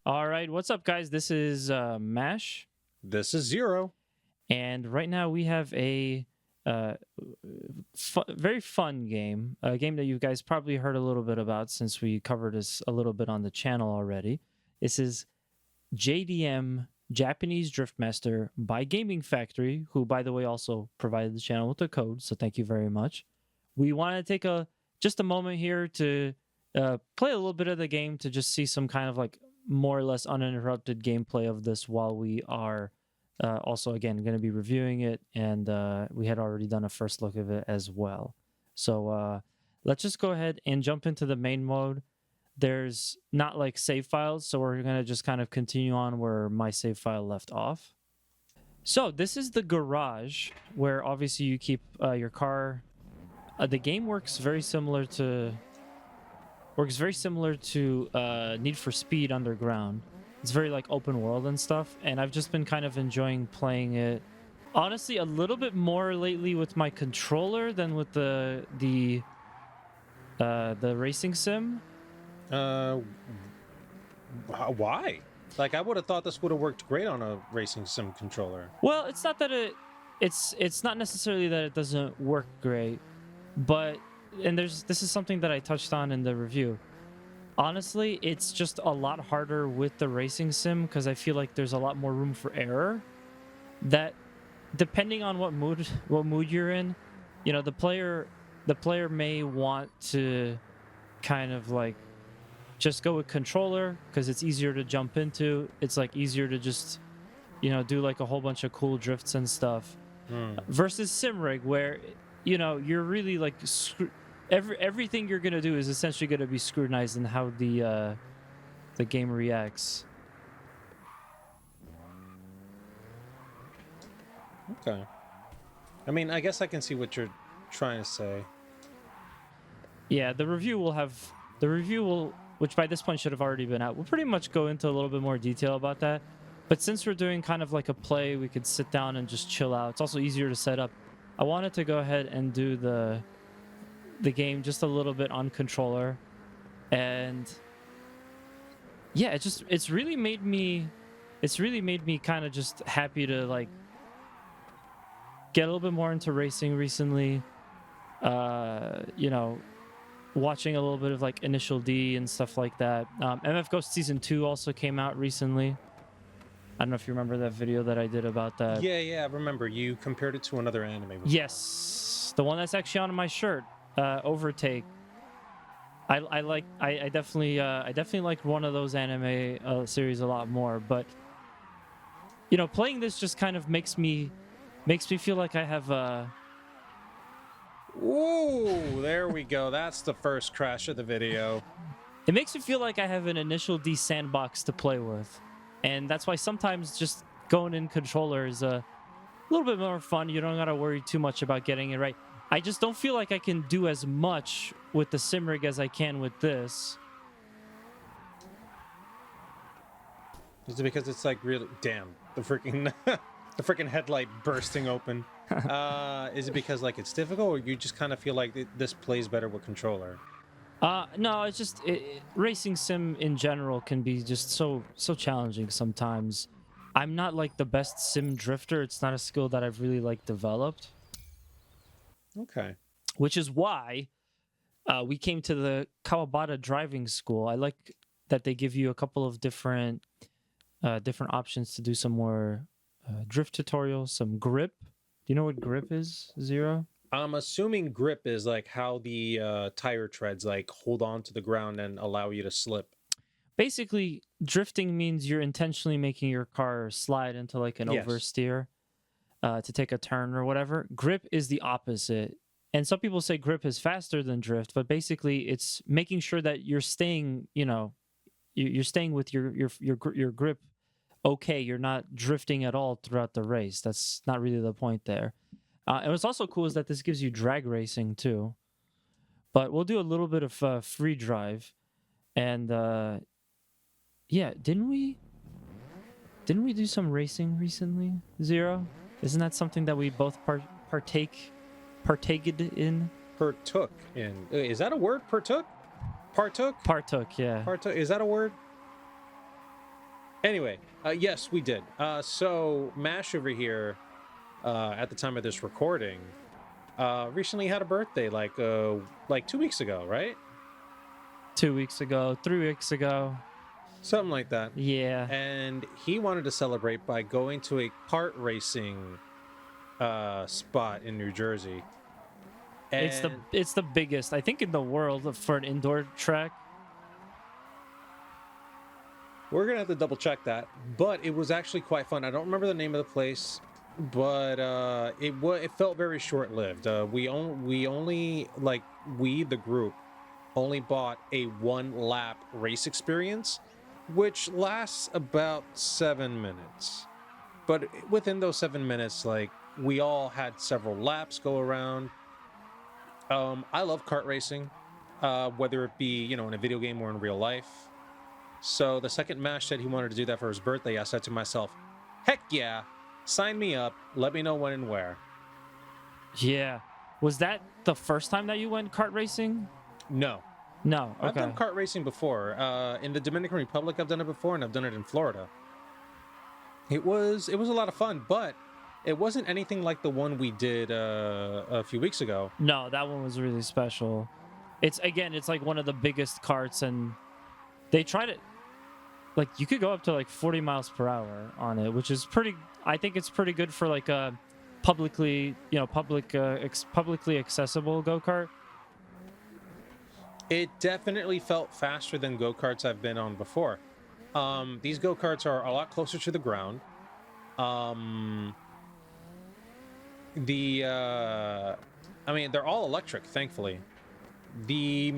All right, what's up, guys? This is Mash, This is Zero. and right now we have a very fun game, a game that you guys probably heard a little bit about since we covered this a little bit on the channel already. This is JDM, Japanese Drift Master by Gaming Factory, who, by the way, also provided the channel with the code, so thank you very much. We want to take just a moment here to play a little bit of the game to just see some kind of like more or less uninterrupted gameplay of this while we are also, again, going to be reviewing it, and we had already done a first look of it as well. So let's just go ahead and jump into the main mode. There's not like save files, so we're going to just kind of continue on where my save file left off. So this is the garage where obviously you keep your car. The game works very similar to Need for Speed Underground. It's very like open world and stuff, and I've just been kind of enjoying playing it. Honestly, a little bit more lately with my controller than with the racing sim. Why? Like, I would have thought this would have worked great on a racing sim controller. Well, it's not that it's not necessarily that it doesn't work great, but this is something that I touched on in the review. Honestly, it's just a lot harder with the racing sim because I feel like there's a lot more room for error. That depending on what mood you're in, you know, the player may want to kind of like just go with controller because it's easier to jump into. It's like easier to just, you know, do like a whole bunch of cool drifts and stuff. Versus Simrig, where, you know, you're really like everything you're gonna do is essentially gonna be scrutinized in how the game reacts. Okay. I mean, I guess I can see what you're trying to say. Yeah, the review will, which by this point should have already been out. We'll pretty much go into a little bit more detail about that. But since we're doing kind of like a play, we could sit down and just chill out. It's also easier to set up. I wanted to go ahead and do the game just a little bit on controller, and yeah, it's really made me kind of just happy to like get a little bit more into racing recently. You know, watching a little bit of like Initial D and stuff like that. MF Ghost Season 2 also came out recently. I don't know if you remember that video that I did about that. Yeah, I remember. You compared it to another anime before. Yes, the one that's actually on my shirt, Overtake. I definitely liked one of those anime series a lot more, but you know, playing this just kind of makes me feel like I have Ooh, there we go. That's the first crash of the video. It makes me feel like I have an Initial D sandbox to play with. And that's why sometimes just going in controller is a little bit more fun. You don't got to worry too much about getting it right. I just don't feel like I can do as much with the Simrig as I can with this. Is it because it's like really... Damn, the freaking... the freaking headlight bursting open. Is it because like it's difficult, or you just kind of feel like this plays better with controller? No, it's just racing sim in general can be just so challenging sometimes. I'm not like the best sim drifter. It's not a skill that I've really like developed. Okay. Which is why we came to the Kawabata driving school. I like that they give you a couple of different options to do some more drift tutorials, some grip. Do you know what grip is, Zero? I'm assuming grip is like how the tire treads like hold on to the ground and allow you to slip. Basically, drifting means you're intentionally making your car slide into like an oversteer to take a turn or whatever. Grip is the opposite. And some people say grip is faster than drift, but basically it's making sure that you're staying, you know, you're staying with your grip okay. You're not drifting at all throughout the race. That's not really the point there. And what's also cool is that this gives you drag racing too. But we'll do a little bit of free drive. And yeah, didn't we do some racing recently, Zero? Isn't that something that we both partaked in? Partook in. Is that a word, partook? Partook? Partook, yeah. Partook, is that a word? Anyway, yes, we did. So Mash over here, at the time of this recording, recently had a birthday, like 2 weeks ago, right? 2 weeks ago, 3 weeks ago. Something like that. Yeah. And he wanted to celebrate by going to a kart racing spot in New Jersey. And It's the biggest, I think, in the world for an indoor track. we're gonna have to double check that, but it was actually quite fun. I don't remember the name of the place, but it felt very short lived. The group only bought a 1-lap race experience, which lasts about 7 minutes. But within those 7 minutes, like, we all had several laps go around. I love kart racing, whether it be, in a video game or in real life. So the second Mash said he wanted to do that for his birthday, I said to myself, heck yeah, sign me up, let me know when and where. Yeah. Was that the first time that you went kart racing? No. No. Okay. I've done kart racing before. In the Dominican Republic, I've done it before, and I've done it in Florida. It was a lot of fun, but it wasn't anything like the one we did a few weeks ago. No, that one was really special. It's like one of the biggest karts, and they tried it. Like, you could go up to like 40 miles per hour on it, which is I think it's pretty good for like a publicly accessible go-kart. It definitely felt faster than go-karts I've been on before. These go-karts are a lot closer to the ground. They're all electric, thankfully. The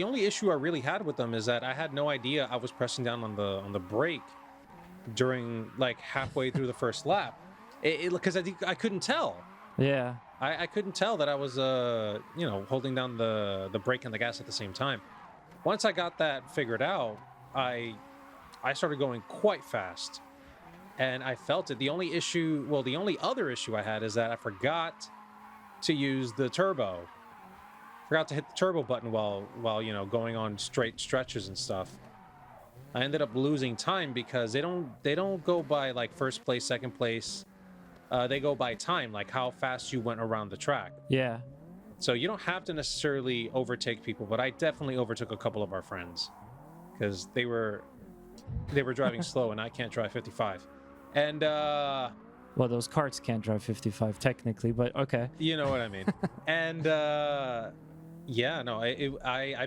only issue I really had with them is that I had no idea I was pressing down on the brake during, like, halfway through the first lap. Because I couldn't tell. Yeah. I couldn't tell that I was holding down the brake and the gas at the same time. Once I got that figured out, I started going quite fast, and I felt it. The only other issue I had is that I forgot to use the turbo. Forgot to hit the turbo button while going on straight stretches and stuff. I ended up losing time because they don't go by like first place, second place. They go by time, like how fast you went around the track. Yeah. So you don't have to necessarily overtake people, but I definitely overtook a couple of our friends because they were driving slow, and I can't drive 55. And well, those karts can't drive 55 technically, but okay. You know what I mean. And I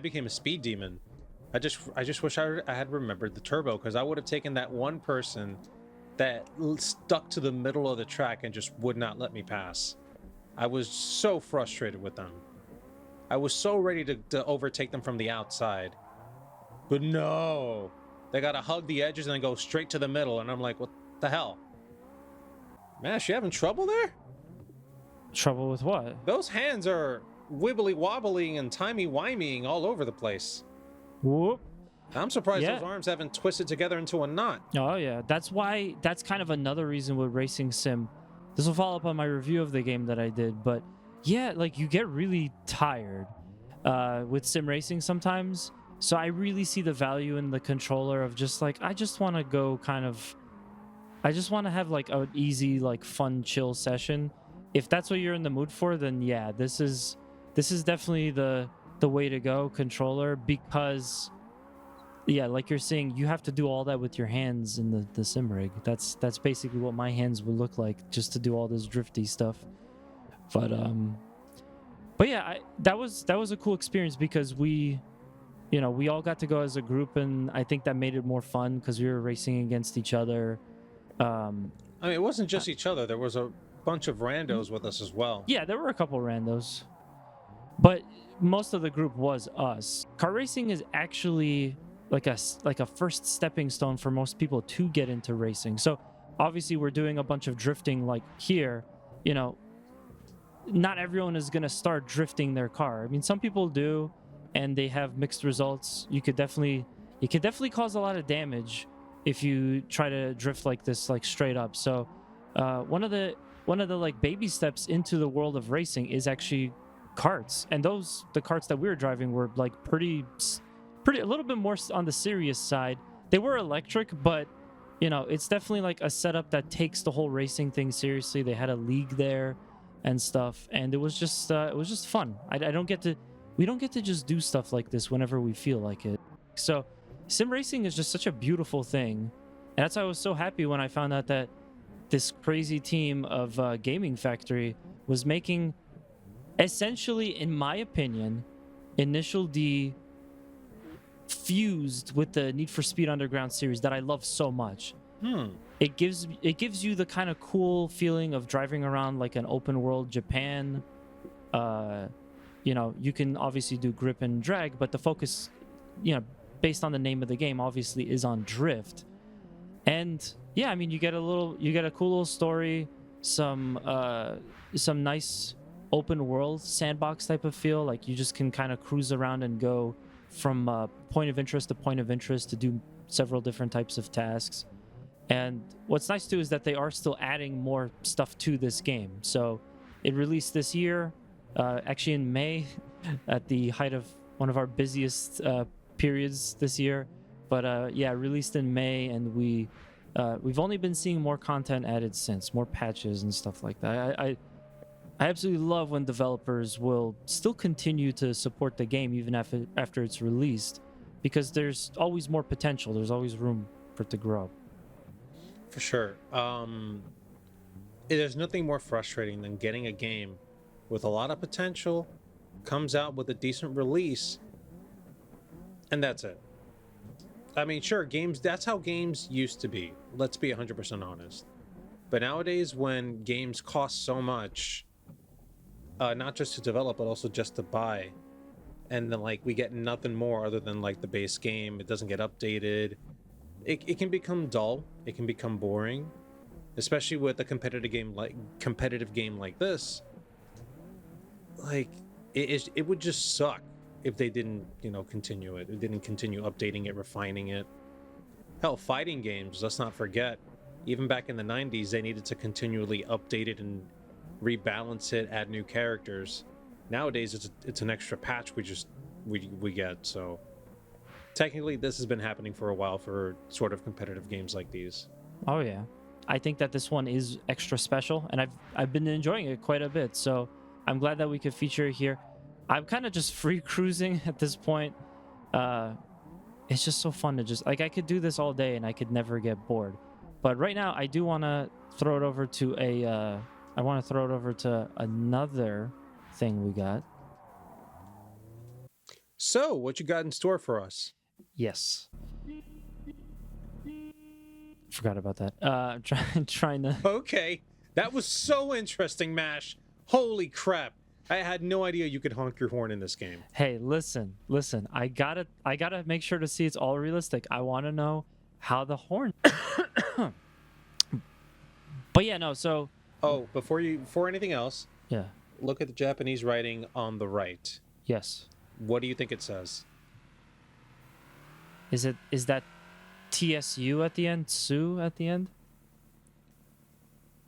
became a speed demon. I just wish I had remembered the turbo, because I would have taken that one person that stuck to the middle of the track and just would not let me pass. I was so frustrated with them. I was so ready to overtake them from the outside. But no, they gotta hug the edges and then go straight to the middle, and I'm like, what the hell? Mash, you having trouble there? Trouble with what? Those hands are wibbly wobbling and timey wimeying all over the place. Whoop. I'm surprised those arms haven't twisted together into a knot. Oh yeah, that's kind of another reason with Racing Sim. This will follow up on my review of the game that I did, but yeah, like, you get really tired with sim racing sometimes. So I really see the value in the controller of just like, I just want to have like an easy, like, fun, chill session. If that's what you're in the mood for, then yeah, this is definitely the way to go, controller, because yeah, like you're saying, you have to do all that with your hands in the sim rig. That's basically what my hands would look like, just to do all this drifty stuff. But yeah, that was a cool experience, because we all got to go as a group, and I think that made it more fun because we were racing against each other. It wasn't just each other. There was a bunch of randos with us as well. Yeah, there were a couple randos, but most of the group was us. Car racing is actually like a first stepping stone for most people to get into racing. So obviously we're doing a bunch of drifting, like here. Not everyone is going to start drifting their car. I mean, some people do, and they have mixed results. You could definitely cause a lot of damage if you try to drift like this, like straight up. So one of the like baby steps into the world of racing is actually karts, and the karts that we were driving were like pretty a little bit more on the serious side. They were electric, but it's definitely like a setup that takes the whole racing thing seriously. They had a league there and stuff, and it was just fun. We don't get to just do stuff like this whenever we feel like it. So sim racing is just such a beautiful thing, and that's why I was so happy when I found out that this crazy team of Gaming Factory was making, essentially, in my opinion, Initial D fused with the Need for Speed Underground series that I love so much. It gives you the kind of cool feeling of driving around like an open world Japan. You can obviously do grip and drag, but the focus, based on the name of the game, obviously is on drift. And yeah, I mean, you get a cool little story, some nice open world sandbox type of feel. Like you just can kind of cruise around and go from point of interest to point of interest to do several different types of tasks. And what's nice too is that they are still adding more stuff to this game. So it released this year, actually in May, at the height of one of our busiest periods this year. But yeah, released in May, and we've only been seeing more content added since, more patches and stuff like that. I absolutely love when developers will still continue to support the game even after it's released, because there's always more potential. There's always room for it to grow. For sure. There's nothing more frustrating than getting a game with a lot of potential, comes out with a decent release, and that's it. I mean, sure, that's how games used to be. Let's be 100% honest. But nowadays, when games cost so much, not just to develop, but also just to buy, and then like we get nothing more other than like the base game, it doesn't get updated. It can become dull. It can become boring, especially with a competitive game like this. Like it would just suck if they didn't, continue it. It didn't continue updating it, refining it. Hell, fighting games, let's not forget, even back in the 90s, they needed to continually update it and rebalance it, add new characters. Nowadays, it's an extra patch we get. So technically, this has been happening for a while for sort of competitive games like these. Oh yeah, I think that this one is extra special, and I've been enjoying it quite a bit. So I'm glad that we could feature it here. I'm kind of just free cruising at this point. It's just so fun to just, like, I could do this all day and I could never get bored. But right now, I do want to throw it over to another thing we got. So, what you got in store for us? Yes. Forgot about that. Trying to. Okay, that was so interesting, Mash. Holy crap! I had no idea you could honk your horn in this game. Hey, listen. I gotta make sure to see it's all realistic. I want to know how the horn. But yeah, no. So. Oh, before anything else. Yeah. Look at the Japanese writing on the right. Yes. What do you think it says? Is that TSU at the end? Su at the end?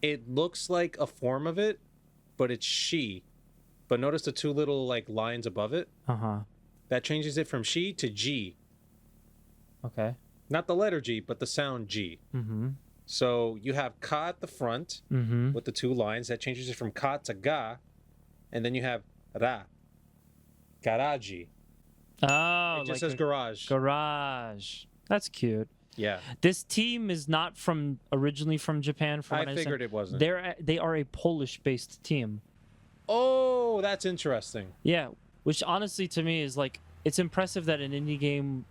It looks like a form of it, but it's she. But notice the two little like lines above it? Uh-huh. That changes it from she to G. Okay. Not the letter G, but the sound G. Mm-hmm. So you have ka at the front with the two lines. That changes it from ka to ga. And then you have ra. Garaji. Oh, it just says garage. Garage. That's cute. Yeah. This team is not originally from Japan. From what I figured it wasn't. They are a Polish-based team. Oh, that's interesting. Yeah, which honestly to me is like, it's impressive that an indie game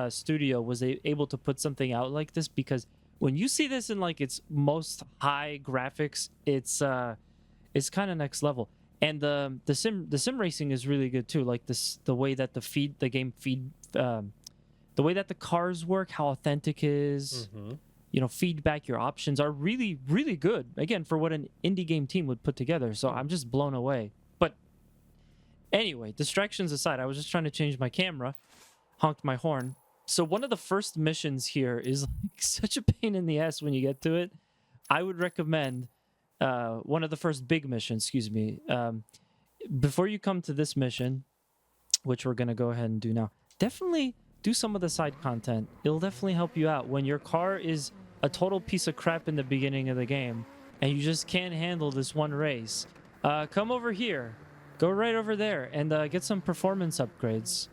studio was able to put something out like this, because when you see this in like its most high graphics, it's kind of next level. And the sim racing is really good too. Like the way that the game feed, the way that the cars work, how authentic it is. Mm-hmm. Feedback, your options are really, really good. Again, for what an indie game team would put together. So I'm just blown away. But anyway, distractions aside, I was just trying to change my camera, honked my horn. So one of the first missions here is like such a pain in the ass when you get to it. I would recommend one of the first big missions, before you come to this mission, which we're going to go ahead and do now, definitely do some of the side content. It'll definitely help you out when your car is a total piece of crap in the beginning of the game and you just can't handle this one race. Come over here. Go right over there and get some performance upgrades.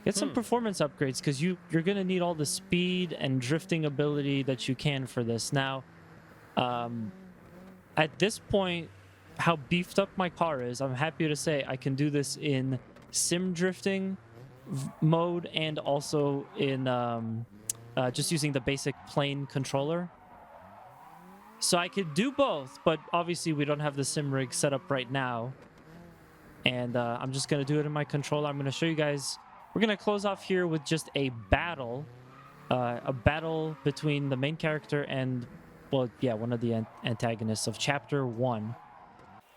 Get some performance upgrades because you're going to need all the speed and drifting ability that you can for this. Now, at this point, how beefed up my car is, I'm happy to say I can do this in sim drifting mode and also in just using the basic plane controller. So I could do both, but obviously we don't have the sim rig set up right now. And I'm just going to do it in my controller. I'm going to show you guys. We're going to close off here with just a battle between the main character and, well, yeah, one of the antagonists of Chapter 1.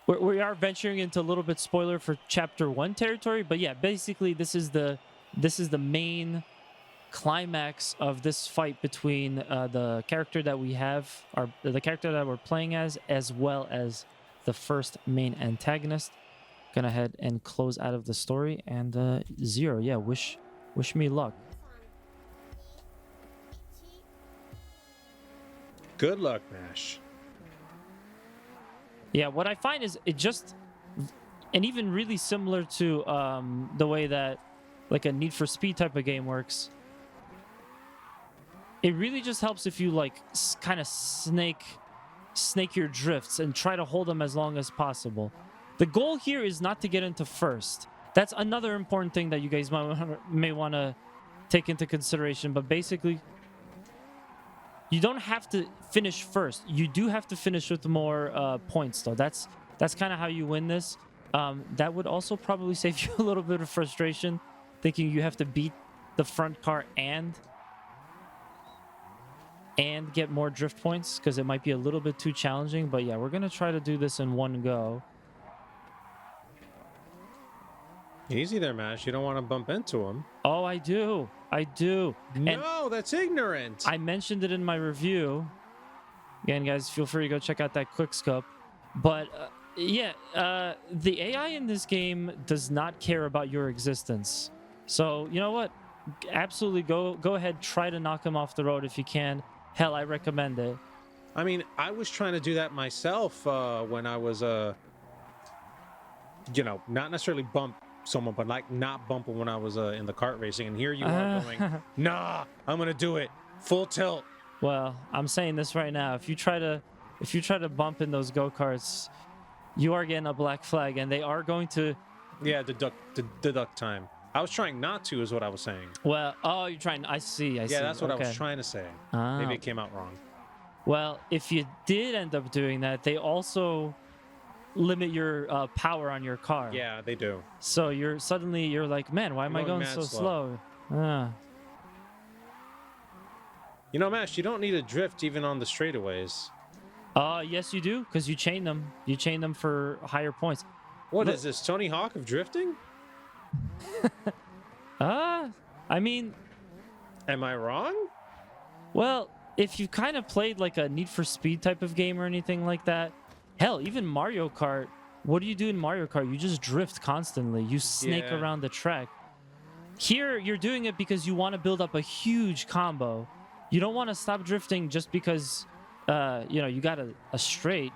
We are venturing into a little bit spoiler for Chapter 1 territory, but yeah, basically this is the main climax of this fight between the character that we have, or the character that we're playing as well as the first main antagonist. Gonna head and close out of the story, and Zero, yeah, wish me luck. Good luck, Mash. Yeah, what I find is it just, and even really similar to the way that like a Need for Speed type of game works, it really just helps if you like kind of snake your drifts and try to hold them as long as possible. The goal here is not to get into first. That's another important thing that you guys may want to take into consideration, but basically you don't have to finish first. You do have to finish with more points, though. That's kind of how you win this. That would also probably save you a little bit of frustration, thinking you have to beat the front car and get more drift points, because it might be a little bit too challenging. But yeah, we're going to try to do this in one go. Easy there, Mash. You don't want to bump into him. Oh, I do. No, that's ignorant. I mentioned it in my review. Again, guys, feel free to go check out that quick scope. But yeah, the AI in this game does not care about your existence. So you know what? Absolutely, go ahead, try to knock him off the road if you can. Hell, I recommend it. I mean, I was trying to do that myself when I was, not necessarily bump someone, but like not bumping when I was in the kart racing. And here you are going, nah, I'm gonna do it full tilt. Well, I'm saying this right now. If you try to bump in those go-karts, you are getting a black flag, and they are going to. Yeah, deduct time. I was trying not to, is what I was saying. Well, oh, you're trying. I see. Yeah, that's what I was trying to say. Maybe it came out wrong. Well, if you did end up doing that, they also limit your power on your car. Yeah, they do. So you're like, man, why am I going so slow? You know, Mash, you don't need a drift even on the straightaways. Yes, you do, because you chain them. You chain them for higher points. What is this, Tony Hawk of drifting? I mean, am I wrong? Well, if you kind of played like a Need for Speed type of game or anything like that, hell, even Mario Kart, what do you do in Mario Kart? You just drift constantly. You snake around the track. Here, you're doing it because you want to build up a huge combo. You don't want to stop drifting just because, you got a straight.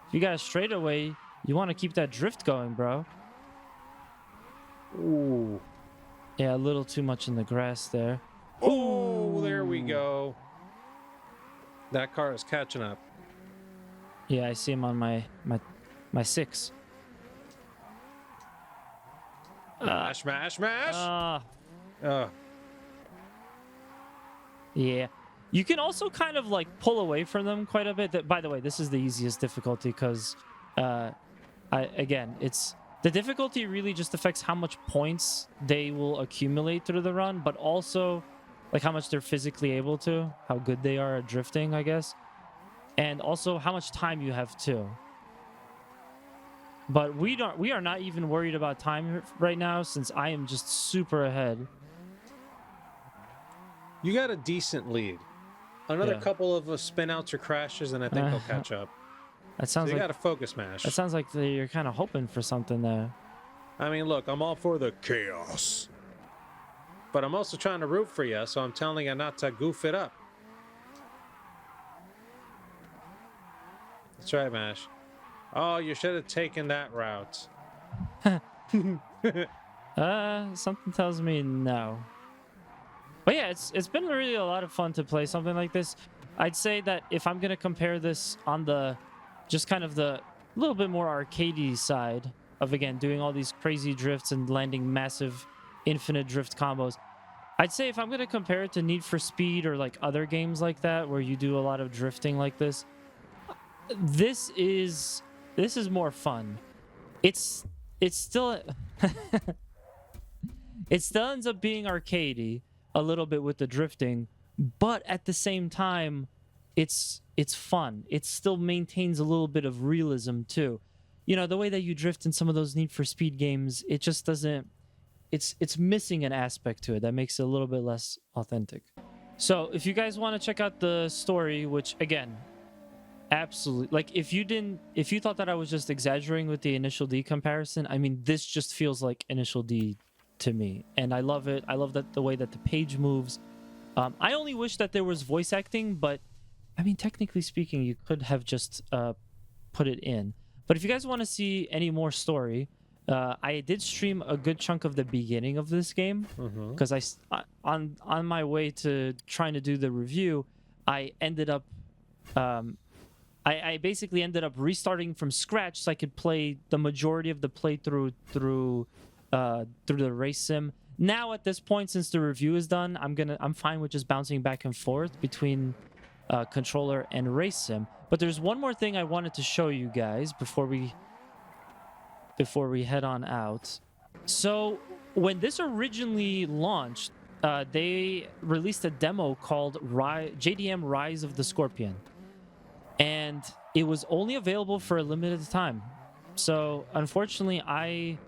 If you got a straightaway, you want to keep that drift going, bro. Ooh. Yeah, a little too much in the grass there. Oh, there we go. That car is catching up. Yeah, I see him on my 6. Mash. Yeah. You can also kind of like pull away from them quite a bit. By the way, this is the easiest difficulty because, it's the difficulty really just affects how much points they will accumulate through the run, but also like how much they're physically able to, how good they are at drifting, I guess, and also how much time you have too. But we are not even worried about time right now since I am just super ahead. You got a decent lead. Another couple of spin outs or crashes, and I think they'll catch up. That sounds so you like got to focus, Mash. That sounds like you're kind of hoping for something there. I mean, look, I'm all for the chaos. But I'm also trying to root for you, so I'm telling you not to goof it up. That's right, Mash. Oh, you should have taken that route. Something tells me no. But yeah, it's been really a lot of fun to play something like this. I'd say that if I'm gonna compare this on the just kind of the little bit more arcadey side of, again, doing all these crazy drifts and landing massive infinite drift combos, I'd say if I'm gonna compare it to Need for Speed or like other games like that where you do a lot of drifting like this, this is more fun. It's still it still ends up being arcadey a little bit with the drifting, but at the same time, it's fun. It still maintains a little bit of realism too. You know, the way that you drift in some of those Need for Speed games, it just doesn't. It's missing an aspect to it that makes it a little bit less authentic. So if you guys want to check out the story, which again, absolutely, like if you thought that I was just exaggerating with the Initial D comparison, I mean, this just feels like Initial D to me, and I love it. I love that the way that the page moves. I only wish that there was voice acting, but I mean, technically speaking, you could have just put it in. But if you guys want to see any more story, I did stream a good chunk of the beginning of this game because on my way to trying to do the review, I ended up I basically ended up restarting from scratch so I could play the majority of the playthrough through the race sim. Now at this point, since the review is done, I'm fine with just bouncing back and forth between controller and race sim. But there's one more thing I wanted to show you guys before we head on out. So when this originally launched, they released a demo called JDM Rise of the Scorpion, and it was only available for a limited time. So unfortunately,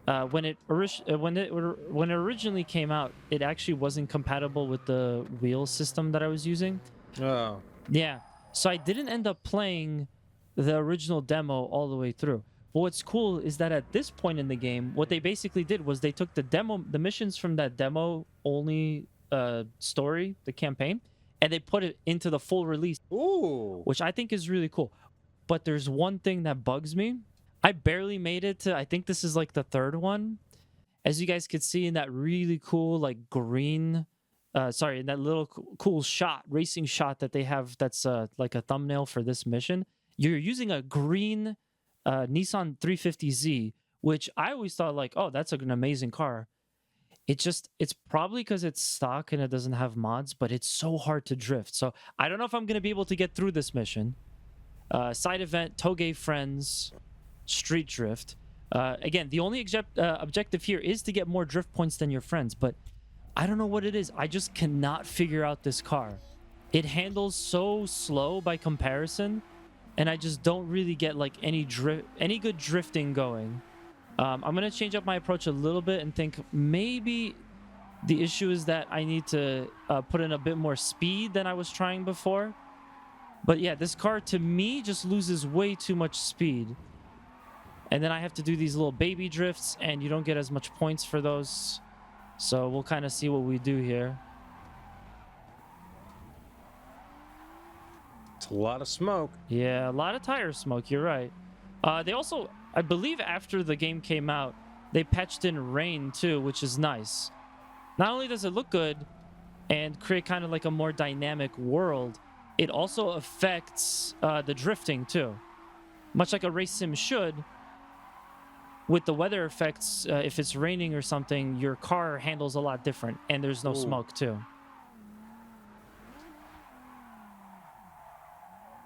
when it originally came out, it actually wasn't compatible with the wheel system that I was using. Oh. Yeah. So I didn't end up playing the original demo all the way through. But what's cool is that at this point in the game, what they basically did was they took the missions from that demo only story, the campaign, and they put it into the full release. Ooh. Which I think is really cool. But there's one thing that bugs me. I barely made it to, I think this is like the third one. As you guys could see in that really cool, like green, in that little cool shot, racing shot that they have that's like a thumbnail for this mission. You're using a green Nissan 350Z, which I always thought like, oh, that's an amazing car. It's probably because it's stock and it doesn't have mods, but it's so hard to drift. So I don't know if I'm going to be able to get through this mission. Side event, Toge Friends, Street Drift. Again, the only objective here is to get more drift points than your friends, but I don't know what it is. I just cannot figure out this car. It handles so slow by comparison, and I just don't really get like any good drifting going. I'm going to change up my approach a little bit and think maybe the issue is that I need to put in a bit more speed than I was trying before. But yeah, this car to me just loses way too much speed. And then I have to do these little baby drifts, and you don't get as much points for those. So we'll kind of see what we do here. It's a lot of smoke. Yeah, a lot of tire smoke. You're right. They also, I believe after the game came out, they patched in rain too, which is nice. Not only does it look good and create kind of like a more dynamic world, it also affects the drifting too. Much like a race sim should. With the weather effects, if it's raining or something, your car handles a lot different, and there's no smoke too.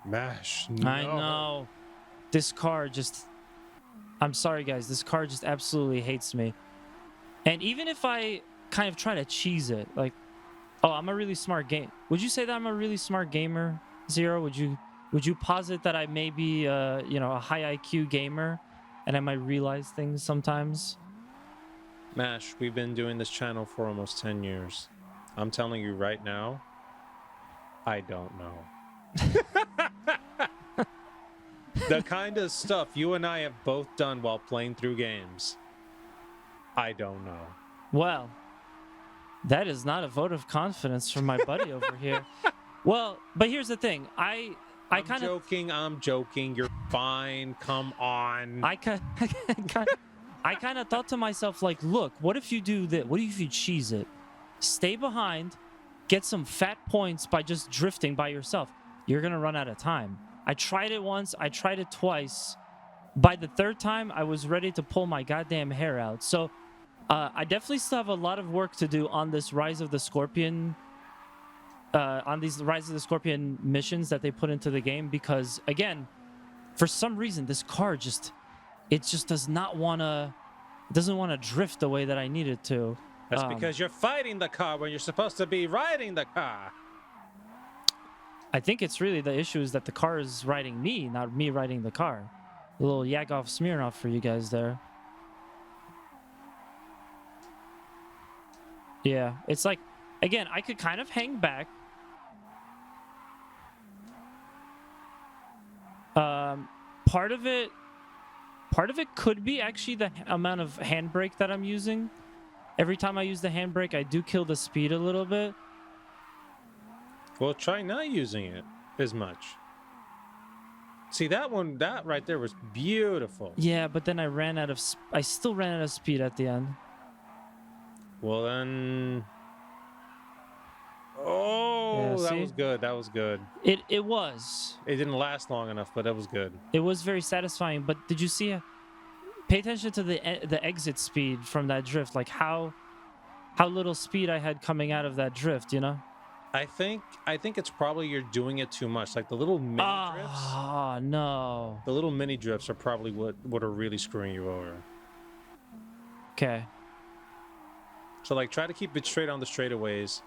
Mash. No. I know. This car just... I'm sorry, guys. This car just absolutely hates me. And even if I kind of try to cheese it, like, oh, I'm a really smart game. Would you say that I'm a really smart gamer, Zero? Would you posit that I may be, a high IQ gamer? And I might realize things sometimes. Mash, we've been doing this channel for almost 10 years. I'm telling you right now, I don't know. The kind of stuff you and I have both done while playing through games, I don't know. Well, That is not a vote of confidence from my buddy over here. Well, but here's the thing. I'm joking. You're fine. Come on. I kind of thought to myself, like, look, what if you do this? What if you cheese it? Stay behind, get some fat points by just drifting by yourself. You're going to run out of time. I tried it once. I tried it twice. By the third time, I was ready to pull my goddamn hair out. So I definitely still have a lot of work to do on this Rise of the Scorpion, on these Rise of the Scorpion missions that they put into the game. Because, again, for some reason, this car just does not want to, doesn't want to drift the way that I need it to. That's because you're fighting the car when you're supposed to be riding the car. I think it's really the issue is that the car is riding me, not me riding the car. A little Yakov Smirnoff for you guys there. Yeah, it's like, again, I could kind of hang back. Part of it could be actually the amount of handbrake that I'm using. Every time I use the handbrake, I do kill the speed a little bit. Well, try not using it as much. See, that right there was beautiful. Yeah, but then I still ran out of speed at the end. Well, then... Oh, yeah, that was good. That was good. It was. It didn't last long enough, but that was good. It was very satisfying, but did you see... Pay attention to the exit speed from that drift, like how little speed I had coming out of that drift, you know? I think it's probably you're doing it too much. Like the little mini drifts. Oh, no. The little mini drifts are probably what are really screwing you over. Okay. So like try to keep it straight on the straightaways.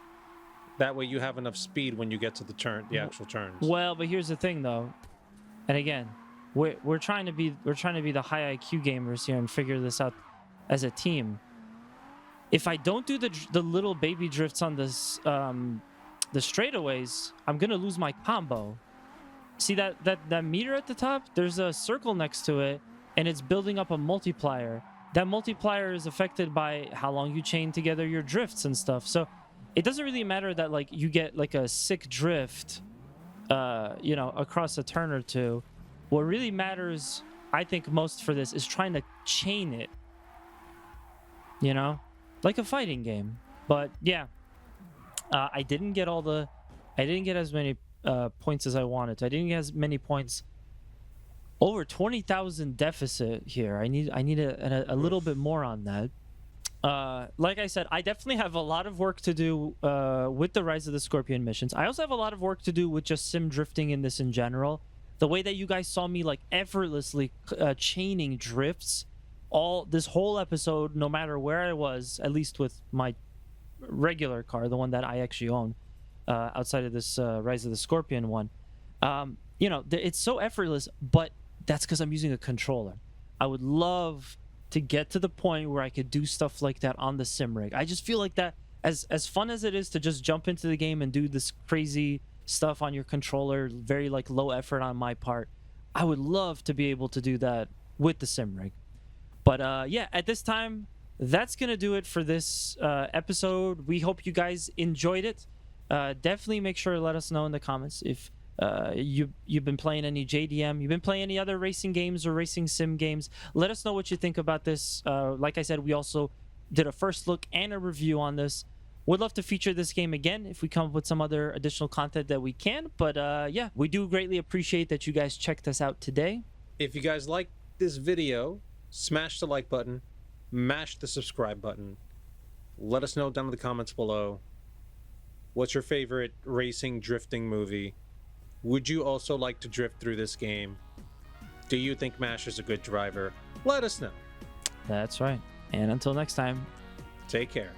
That way you have enough speed when you get to the actual turns. Well, but here's the thing though. And again, we're trying to be the high IQ gamers here and figure this out as a team. If I don't do the little baby drifts on this the straightaways, I'm gonna lose my combo. See that meter at the top? There's a circle next to it, and it's building up a multiplier. That multiplier is affected by how long you chain together your drifts and stuff. So it doesn't really matter that like you get like a sick drift, across a turn or two. What really matters, I think, most for this is trying to chain it. You know, like a fighting game. But yeah, I didn't get as many points as I wanted to. I didn't get as many points. Over 20,000 deficit here. I need a little bit more on that. Like I said, I definitely have a lot of work to do with the Rise of the Scorpion missions. I also have a lot of work to do with just sim drifting in this in general. The way that you guys saw me like effortlessly chaining drifts this whole episode, no matter where I was, at least with my regular car, the one that I actually own, outside of this Rise of the Scorpion one. It's so effortless, but that's because I'm using a controller. I would love to get to the point where I could do stuff like that on the sim rig. I just feel like that, as fun as it is to just jump into the game and do this crazy stuff on your controller, very like low effort on my part, I would love to be able to do that with the sim rig. But yeah, at this time, that's gonna do it for this episode. We hope you guys enjoyed it. Definitely make sure to let us know in the comments if you've been playing any JDM, you've been playing any other racing games or racing sim games. Let us know what you think about this. Like I said, we also did a first look and a review on this. Would love to feature this game again if we come up with some other additional content that we can. But yeah, we do greatly appreciate that you guys checked us out today. If you guys like this video, smash the like button, mash the subscribe button. Let us know down in the comments below. What's your favorite racing drifting movie? Would you also like to drift through this game? Do you think Masher's a good driver? Let us know. That's right. And until next time, take care.